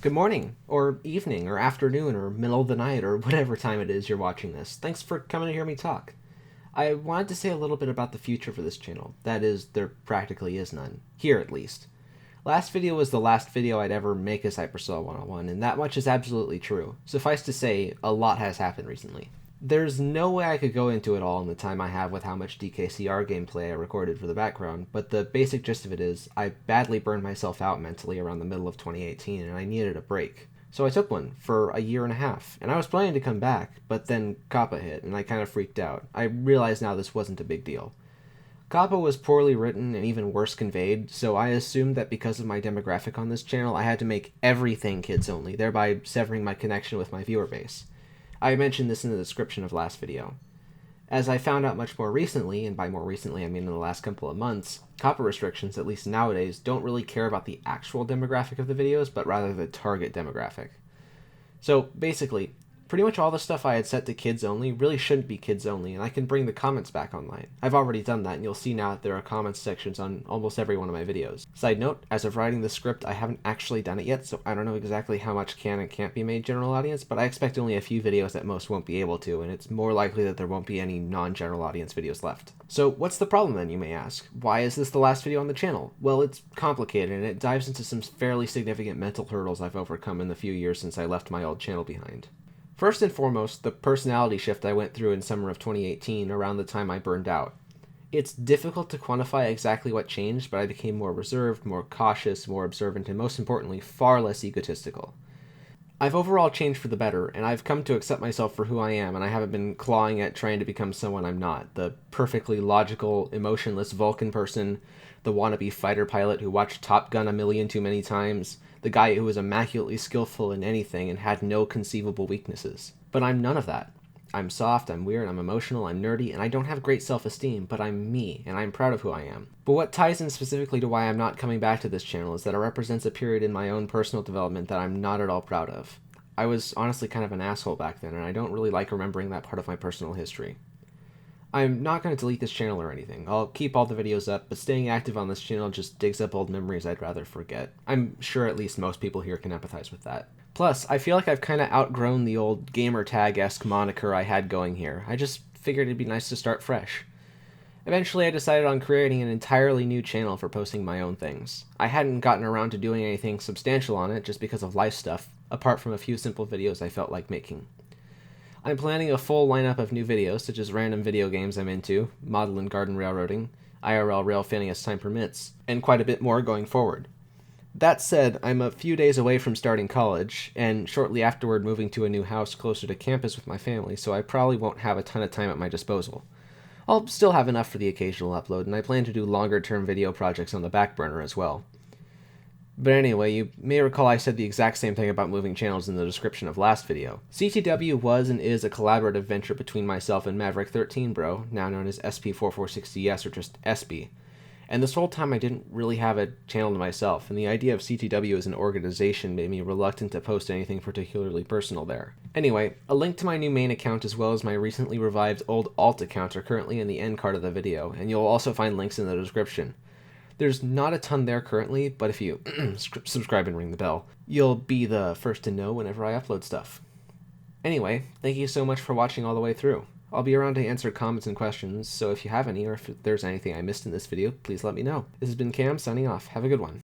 Good morning, or evening, or afternoon, or middle of the night, or whatever time it is you're watching this. Thanks for coming to hear me talk. I wanted to say a little bit about the future for this channel. That is, there practically is none. Here, at least. Last video was the last video I'd ever make as Hypercell 101, and that much is absolutely true. Suffice to say, a lot has happened recently. There's no way I could go into it all in the time I have with how much DKCR gameplay I recorded for the background, but the basic gist of it is, I badly burned myself out mentally around the middle of 2018 and I needed a break. So I took one for a year and a half, and I was planning to come back, but then Kappa hit, and I kind of freaked out. I realize now this wasn't a big deal. Kappa was poorly written and even worse conveyed, so I assumed that because of my demographic on this channel, I had to make everything kids only, thereby severing my connection with my viewer base. I mentioned this in the description of last video. As I found out much more recently, and by more recently I mean in the last couple of months, Kappa restrictions, at least nowadays, don't really care about the actual demographic of the videos, but rather the target demographic. So basically, pretty much all the stuff I had set to kids only really shouldn't be kids only, and I can bring the comments back online. I've already done that, and you'll see now that there are comments sections on almost every one of my videos. Side note, as of writing the script, I haven't actually done it yet, so I don't know exactly how much can and can't be made general audience, but I expect only a few videos at most won't be able to, and it's more likely that there won't be any non-general audience videos left. So what's the problem then, you may ask? Why is this the last video on the channel? Well, it's complicated, and it dives into some fairly significant mental hurdles I've overcome in the few years since I left my old channel behind. First and foremost, the personality shift I went through in summer of 2018 around the time I burned out. It's difficult to quantify exactly what changed, but I became more reserved, more cautious, more observant, and most importantly, far less egotistical. I've overall changed for the better, and I've come to accept myself for who I am, and I haven't been clawing at trying to become someone I'm not. The perfectly logical, emotionless Vulcan person, the wannabe fighter pilot who watched Top Gun a million too many times, the guy who was immaculately skillful in anything and had no conceivable weaknesses. But I'm none of that. I'm soft, I'm weird, I'm emotional, I'm nerdy, and I don't have great self-esteem, but I'm me, and I'm proud of who I am. But what ties in specifically to why I'm not coming back to this channel is that it represents a period in my own personal development that I'm not at all proud of. I was honestly kind of an asshole back then, and I don't really like remembering that part of my personal history. I'm not going to delete this channel or anything. I'll keep all the videos up, but staying active on this channel just digs up old memories I'd rather forget. I'm sure at least most people here can empathize with that. Plus, I feel like I've kind of outgrown the old gamertag-esque moniker I had going here. I just figured it'd be nice to start fresh. Eventually, I decided on creating an entirely new channel for posting my own things. I hadn't gotten around to doing anything substantial on it just because of life stuff, apart from a few simple videos I felt like making. I'm planning a full lineup of new videos, such as random video games I'm into, model and garden railroading, IRL rail fanning as time permits, and quite a bit more going forward. That said, I'm a few days away from starting college, and shortly afterward moving to a new house closer to campus with my family, so I probably won't have a ton of time at my disposal. I'll still have enough for the occasional upload, and I plan to do longer-term video projects on the back burner as well. But anyway, you may recall I said the exact same thing about moving channels in the description of last video. CTW was and is a collaborative venture between myself and Maverick13Bro, now known as SP4460S or just SB. And this whole time I didn't really have a channel to myself, and the idea of CTW as an organization made me reluctant to post anything particularly personal there. Anyway, a link to my new main account as well as my recently revived old alt account are currently in the end card of the video, and you'll also find links in the description. There's not a ton there currently, but if you subscribe and ring the bell, you'll be the first to know whenever I upload stuff. Anyway, thank you so much for watching all the way through. I'll be around to answer comments and questions, so if you have any, or if there's anything I missed in this video, please let me know. This has been Cam, signing off. Have a good one.